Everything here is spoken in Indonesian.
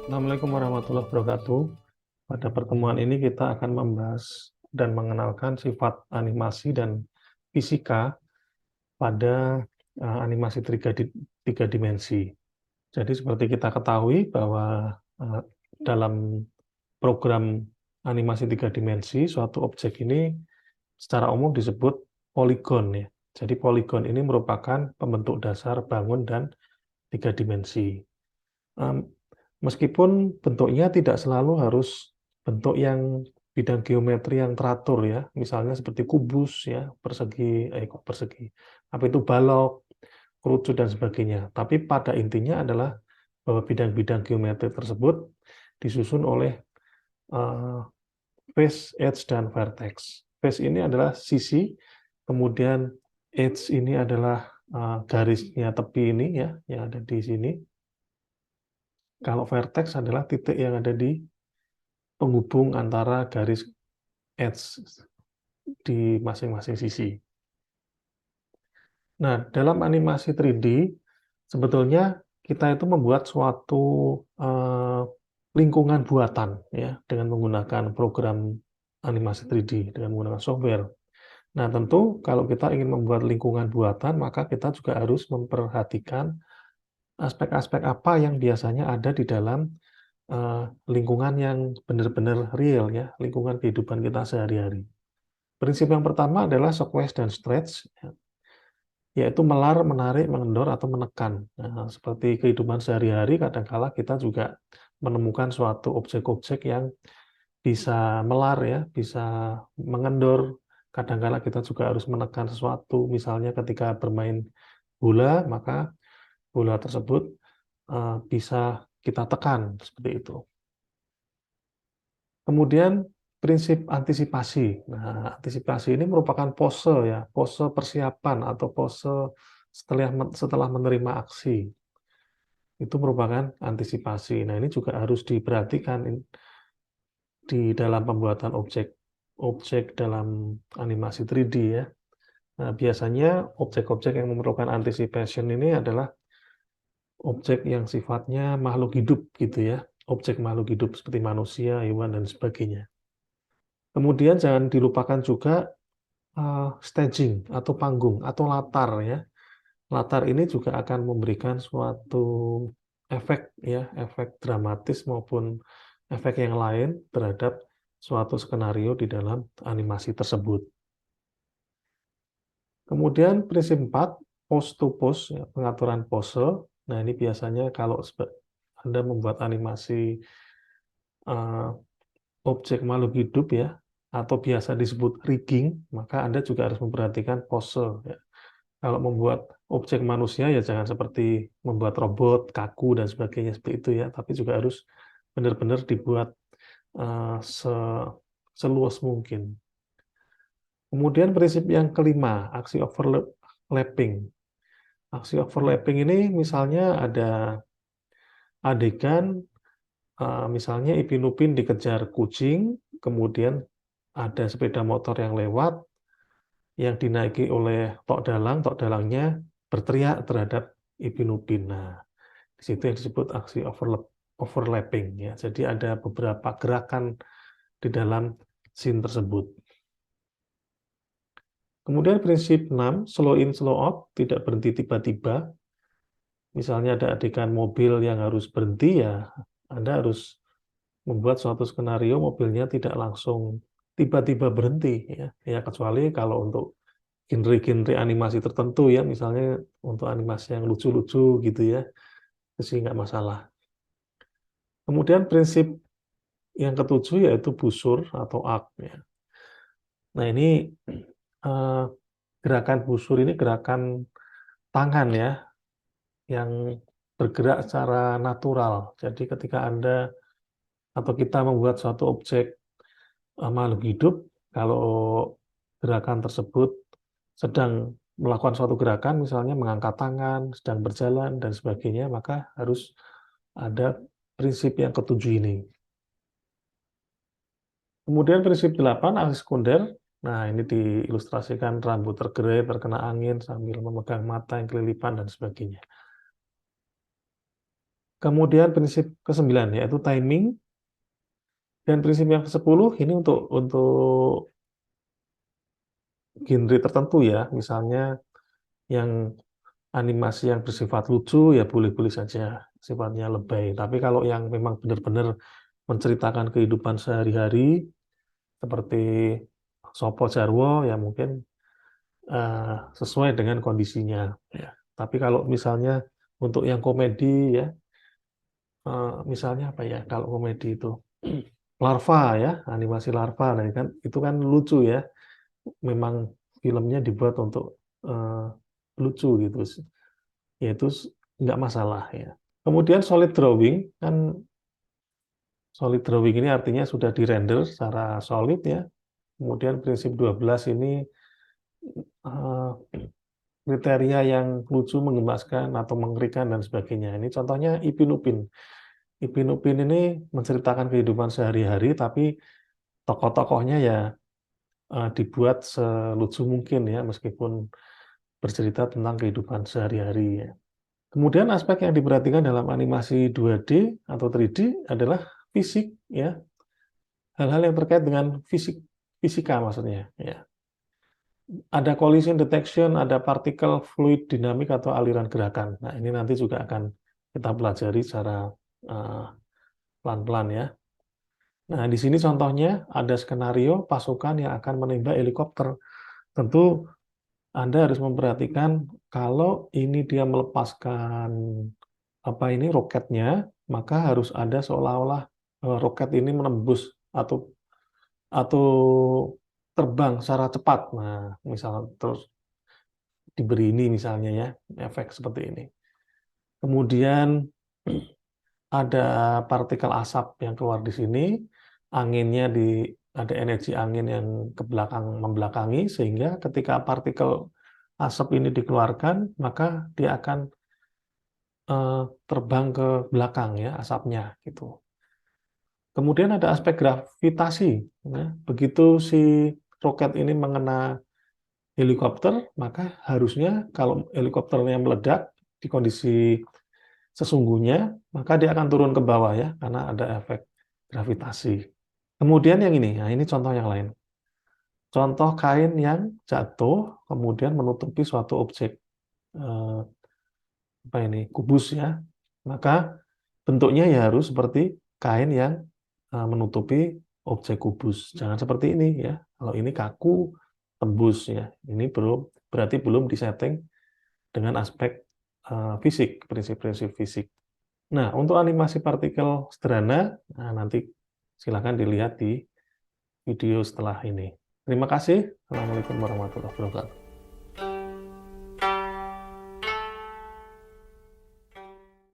Assalamualaikum warahmatullahi wabarakatuh. Pada pertemuan ini kita akan membahas dan mengenalkan sifat animasi dan fisika pada animasi tiga dimensi. Jadi seperti kita ketahui bahwa dalam program animasi tiga dimensi, suatu objek ini secara umum disebut poligon ya. Jadi poligon ini merupakan pembentuk dasar bangun dan tiga dimensi. Meskipun bentuknya tidak selalu harus bentuk yang bidang geometri yang teratur ya, misalnya seperti kubus ya, persegi, apa itu balok, kerucut dan sebagainya. Tapi pada intinya adalah bahwa bidang-bidang geometri tersebut disusun oleh uh, face, edge, dan vertex. Face ini adalah sisi, kemudian edge ini adalah garisnya tepi ini ya, yang ada di sini. Kalau vertex adalah titik yang ada di penghubung antara garis edge di masing-masing sisi. Nah, dalam animasi 3D, sebetulnya kita itu membuat suatu lingkungan buatan ya dengan menggunakan program animasi 3D dengan menggunakan software. Nah, tentu kalau kita ingin membuat lingkungan buatan, maka kita juga harus memperhatikan aspek-aspek apa yang biasanya ada di dalam lingkungan yang benar-benar real ya, lingkungan kehidupan kita sehari-hari. Prinsip yang pertama adalah squeeze dan stretch, ya, yaitu melar, menarik, mengendor, atau menekan. Nah, seperti kehidupan sehari-hari, kadang-kala kita juga menemukan suatu objek-objek yang bisa melar ya, bisa mengendor. Kadang-kala kita juga harus menekan sesuatu, misalnya ketika bermain bola, maka bola tersebut bisa kita tekan, seperti itu. Kemudian prinsip antisipasi. Nah, antisipasi ini merupakan pose ya, pose persiapan atau pose setelah menerima aksi. Itu merupakan antisipasi. Nah, ini juga harus diperhatikan di dalam pembuatan objek dalam animasi 3D ya. Nah, biasanya objek-objek yang memerlukan anticipation ini adalah objek yang sifatnya makhluk hidup gitu ya. Objek makhluk hidup seperti manusia, hewan, dan sebagainya. Kemudian jangan dilupakan juga staging atau panggung atau latar ya. Latar ini juga akan memberikan suatu efek ya, efek dramatis maupun efek yang lain terhadap suatu skenario di dalam animasi tersebut. Kemudian prinsip 4, pose to pose, ya, pengaturan pose. Nah, ini biasanya kalau Anda membuat animasi uh, objek makhluk hidup ya, atau biasa disebut rigging, maka Anda juga harus memperhatikan pose ya. Kalau membuat objek manusia ya jangan seperti membuat robot kaku dan sebagainya seperti itu ya, tapi juga harus benar-benar dibuat uh, se seluas mungkin. Kemudian prinsip yang kelima, aksi overlapping. Aksi overlapping ini misalnya ada adegan, misalnya Ipin Upin dikejar kucing, kemudian ada sepeda motor yang lewat, yang dinaiki oleh Tok Dalangnya berteriak terhadap Ipin Upin. Nah, di situ yang disebut aksi overlapping ya. Jadi ada beberapa gerakan di dalam scene tersebut. Kemudian prinsip 6, slow in, slow out, tidak berhenti tiba-tiba. Misalnya ada adegan mobil yang harus berhenti, ya Anda harus membuat suatu skenario mobilnya tidak langsung tiba-tiba berhenti. Ya, kecuali kalau untuk genre-genre animasi tertentu ya, misalnya untuk animasi yang lucu-lucu gitu ya, itu sih nggak masalah. Kemudian prinsip yang ketujuh yaitu busur atau arc. Ya. Nah ini eh, gerakan busur ini gerakan tangan ya, yang bergerak secara natural. Jadi ketika Anda atau kita membuat suatu objek makhluk hidup, kalau gerakan tersebut sedang melakukan suatu gerakan, misalnya mengangkat tangan, sedang berjalan, dan sebagainya, maka harus ada prinsip yang ketujuh ini. Kemudian prinsip 8, aksi sekunder. Nah, ini diilustrasikan rambut tergerai, terkena angin, sambil memegang mata yang kelilipan, dan sebagainya. Kemudian prinsip ke-9 yaitu timing, dan prinsip yang ke-10 ini untuk genre tertentu ya, misalnya yang animasi yang bersifat lucu ya boleh-boleh saja sifatnya lebay. Tapi kalau yang memang benar-benar menceritakan kehidupan sehari-hari seperti Sopo Jarwo ya mungkin sesuai dengan kondisinya ya. Tapi kalau misalnya untuk yang komedi ya, misalnya apa ya, kalau komedi itu larva ya, animasi larva, nah kan itu kan lucu ya, memang filmnya dibuat untuk eh, lucu gitu, ya itu nggak masalah ya. Kemudian solid drawing kan, solid drawing ini artinya sudah dirender secara solid ya. Kemudian prinsip 12 ini eh, kriteria yang lucu, menggemaskan atau mengerikan dan sebagainya. Ini contohnya Ipin Upin. Ipin Upin ini menceritakan kehidupan sehari-hari tapi tokoh-tokohnya ya dibuat selucu mungkin ya, meskipun bercerita tentang kehidupan sehari-hari ya. Kemudian aspek yang diperhatikan dalam animasi 2D atau 3D adalah fisik ya, hal-hal yang terkait dengan fisika maksudnya ya. Ada collision detection, ada particle fluid dynamic atau aliran gerakan. Nah, ini nanti juga akan kita pelajari secara eh, pelan-pelan ya. Nah, di sini contohnya ada skenario pasukan yang akan menembak helikopter. Tentu Anda harus memperhatikan kalau ini dia melepaskan apa ini roketnya, maka harus ada seolah-olah roket ini menembus atau terbang secara cepat. Nah, misal terus diberi ini misalnya ya, efek seperti ini. Kemudian ada partikel asap yang keluar di sini, anginnya ada energi angin yang ke belakang membelakangi, sehingga ketika partikel asap ini dikeluarkan, maka dia akan terbang ke belakang ya asapnya gitu. Kemudian ada aspek gravitasi. Ya. Begitu si roket ini mengenai helikopter, maka harusnya kalau helikopternya meledak di kondisi sesungguhnya, maka dia akan turun ke bawah ya, karena ada efek gravitasi. Kemudian yang ini, nah ini contoh yang lain. Contoh kain yang jatuh, kemudian menutupi suatu objek, apa ini, kubus ya. Maka bentuknya ya harus seperti kain yang menutupi objek kubus. Jangan seperti ini ya. Kalau ini kaku, tembus ya. Ini berarti belum disetting dengan aspek fisik, prinsip-prinsip fisik. Nah, untuk animasi partikel sederhana, nah nanti silakan dilihat di video setelah ini. Terima kasih. Assalamualaikum warahmatullahi wabarakatuh.